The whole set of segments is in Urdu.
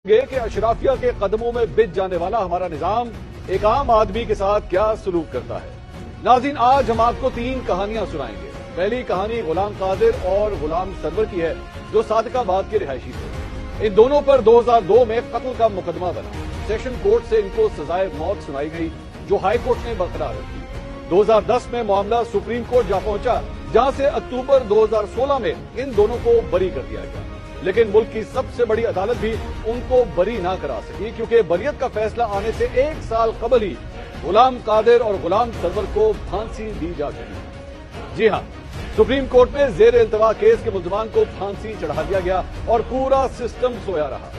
کہ اشرافیہ کے قدموں میں بچ جانے والا ہمارا نظام ایک عام آدمی کے ساتھ کیا سلوک کرتا ہے۔ ناظرین، آج ہم آپ کو 3 کہانیاں سنائیں گے۔ پہلی کہانی غلام قادر اور غلام سرور کی ہے، جو صادق آباد کے رہائشی تھے۔ ان دونوں پر 2002 میں قتل کا مقدمہ بنا۔ سیشن کورٹ سے ان کو سزائے موت سنائی گئی، جو ہائی کورٹ نے برقرار رکھی۔ 2010 میں معاملہ سپریم کورٹ جا پہنچا، جہاں سے اکتوبر 2016 میں ان دونوں کو بری کر دیا گیا۔ لیکن ملک کی سب سے بڑی عدالت بھی ان کو بری نہ کرا سکی، کیونکہ بریت کا فیصلہ آنے سے 1 سال قبل ہی غلام قادر اور غلام سرور کو پھانسی دی جا چکی۔ جی ہاں، سپریم کورٹ میں زیر التوا کیس کے ملزمان کو پھانسی چڑھا دیا گیا اور پورا سسٹم سویا رہا۔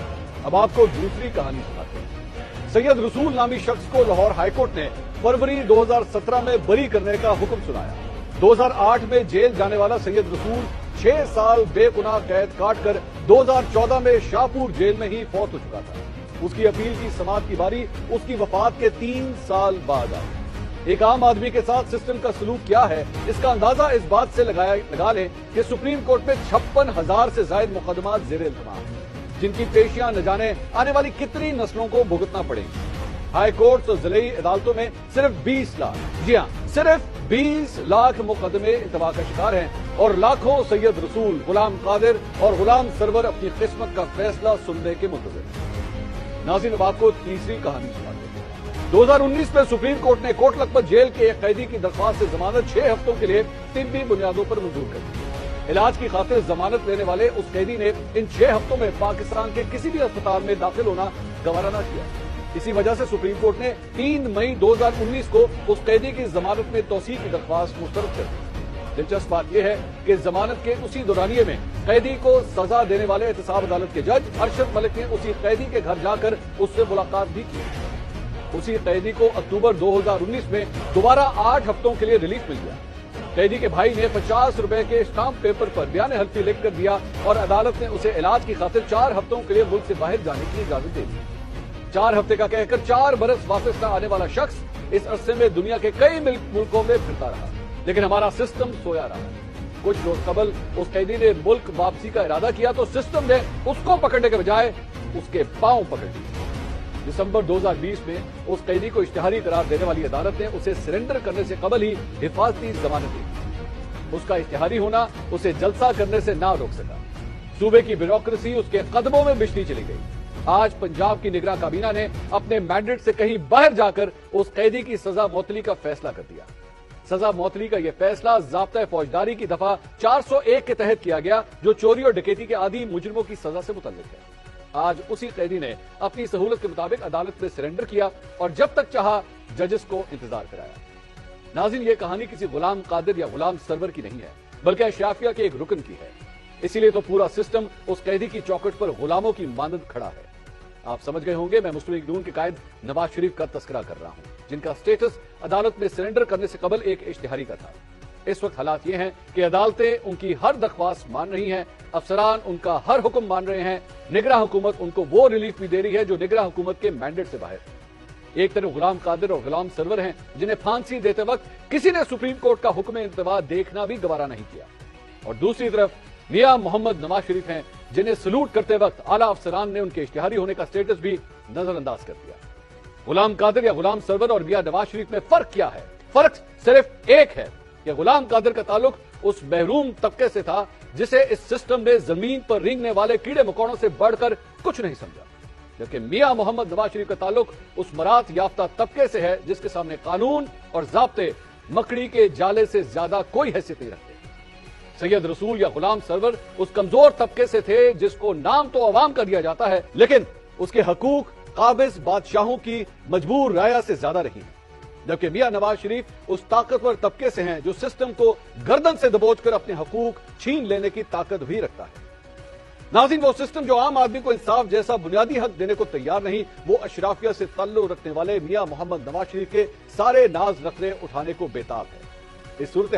اب آپ کو دوسری کہانی سناتے ہیں۔ سید رسول نامی شخص کو لاہور ہائی کورٹ نے فروری 2017 میں بری کرنے کا حکم سنایا۔ 2008 میں جیل جانے والا سید رسول 6 سال بے گناہ قید کاٹ کر 2014 میں شاہپور جیل میں ہی فوت ہو چکا تھا۔ اس کی اپیل کی سماعت کی باری اس کی وفات کے 3 سال بعد آئی۔ ایک عام آدمی کے ساتھ سسٹم کا سلوک کیا ہے، اس کا اندازہ اس بات سے لگا لیں کہ سپریم کورٹ میں 56,000 سے زائد مقدمات زیر التوا ہیں، جن کی پیشیاں نہ جانے آنے والی کتنی نسلوں کو بھگتنا پڑیں گی۔ ہائی کورٹ اور ضلعی عدالتوں میں صرف 20 لاکھ، جی ہاں، صرف 20 لاکھ مقدمے التوا کا شکار ہیں، اور لاکھوں سید رسول، غلام قادر اور غلام سرور اپنی قسمت کا فیصلہ سننے کے منتظر ہیں۔ ناظرین، اب آپ کو تیسری کہانی سناتے ہیں۔ 2019 میں سپریم کورٹ نے کوٹ لکھپت جیل کے ایک قیدی کی درخواست سے ضمانت 6 ہفتوں کے لیے طبی بنیادوں پر منظور کر دی۔ علاج کی خاطر ضمانت لینے والے اس قیدی نے ان 6 ہفتوں میں پاکستان کے کسی بھی اسپتال میں داخل ہونا گوارا نہ کیا۔ اسی وجہ سے سپریم کورٹ نے 3 مئی 2019 کو اس قیدی کی ضمانت میں توسیع کی درخواست مسترد کر دی۔ دلچسپ بات یہ ہے کہ ضمانت کے اسی دورانیے میں قیدی کو سزا دینے والے احتساب عدالت کے جج ارشد ملک نے اسی قیدی کے گھر جا کر اس سے ملاقات بھی کی۔ اسی قیدی کو اکتوبر 2019 میں دوبارہ 8 ہفتوں کے لیے ریلیف مل گیا۔ قیدی کے بھائی نے 50 روپے کے اسٹامپ پیپر پر بیان حلفی لکھ کر دیا، اور عدالت نے اسے علاج کی خاطر 4 ہفتوں کے لیے ملک سے باہر جانے کی اجازت دے دی۔ 4 ہفتے کا کہہ کر 4 برس واپس نہ آنے والا شخص اس عرصے میں دنیا کے کئی ملکوں میں پھرتا رہا، لیکن ہمارا سسٹم سویا رہا۔ کچھ روز قبل اس قیدی نے ملک واپسی کا ارادہ کیا تو سسٹم نے اس کو پکڑنے کے بجائے اس کے پاؤں پکڑ لیے۔ دسمبر 2020 میں اس قیدی کو اشتہاری قرار دینے والی عدالت نے اسے سرنڈر کرنے سے قبل ہی حفاظتی ضمانت دی۔ اس کا اشتہاری ہونا اسے جلسہ کرنے سے نہ روک سکا۔ صوبے کی بیوروکریسی اس کے قدموں میں بچھتی چلی گئی۔ آج پنجاب کی نگراں کابینہ نے اپنے مینڈیٹ سے کہیں باہر جا کر اس قیدی کی سزا معطلی کا فیصلہ کر دیا۔ سزا معطلی کا یہ فیصلہ ضابطۂ فوجداری کی دفعہ 401 کے تحت کیا گیا، جو چوری اور ڈکیتی کے عادی مجرموں کی سزا سے متعلق ہے۔ آج اسی قیدی نے اپنی سہولت کے مطابق عدالت میں سرنڈر کیا اور جب تک چاہا ججز کو انتظار کرایا۔ ناظرین، یہ کہانی کسی غلام قادر یا غلام سرور کی نہیں ہے، بلکہ اشرافیہ کے ایک رکن کی ہے۔ اسی لیے تو پورا سسٹم اس قیدی کی چوکھٹ پر غلاموں کی مانند کھڑا ہے۔ آپ سمجھ گئے ہوں گے میں مسلم لیگ نون کے قائد نواز شریف کا تذکرہ کر رہا ہوں، جن کا سٹیٹس عدالت میں سرنڈر کرنے سے قبل ایک اشتہاری کا تھا۔ اس وقت حالات یہ ہیں کہ عدالتیں ان کی ہر درخواست مان رہی ہیں، افسران ان کا ہر حکم مان رہے ہیں، نگراں حکومت ان کو وہ ریلیف بھی دے رہی ہے جو نگراں حکومت کے مینڈیٹ سے باہر۔ ایک طرف غلام قادر اور غلام سرور ہیں، جنہیں پھانسی دیتے وقت کسی نے سپریم کورٹ کا حکم التوا دیکھنا بھی گوارا نہیں کیا، اور دوسری طرف میاں محمد نواز شریف ہیں، جنہیں سلوٹ کرتے وقت اعلیٰ افسران نے ان کے اشتہاری ہونے کا سٹیٹس بھی نظر انداز کر دیا۔ غلام قادر یا غلام سرور اور میاں نواز شریف میں فرق کیا ہے؟ فرق صرف ایک ہے کہ غلام قادر کا تعلق اس محروم طبقے سے تھا جسے اس سسٹم نے زمین پر رینگنے والے کیڑے مکوڑوں سے بڑھ کر کچھ نہیں سمجھا، جبکہ میاں محمد نواز شریف کا تعلق اس مراد یافتہ طبقے سے ہے جس کے سامنے قانون اور ضابطے مکڑی کے جالے سے زیادہ کوئی حیثیت نہیں رکھتے۔ سید رسول یا غلام سرور اس کمزور طبقے سے تھے جس کو نام تو عوام کا دیا جاتا ہے، لیکن اس کے حقوق قابض بادشاہوں کی مجبور رعایا سے زیادہ رہی ہیں، جبکہ میاں نواز شریف اس طاقتور طبقے سے ہیں جو سسٹم کو گردن سے دبوچ کر اپنے حقوق چھین لینے کی طاقت بھی رکھتا ہے۔ ناظرین، وہ سسٹم جو عام آدمی کو انصاف جیسا بنیادی حق دینے کو تیار نہیں، وہ اشرافیہ سے تعلق رکھنے والے میاں محمد نواز شریف کے سارے ناز نخرے اٹھانے کو بے تاب ہے۔ اس صورت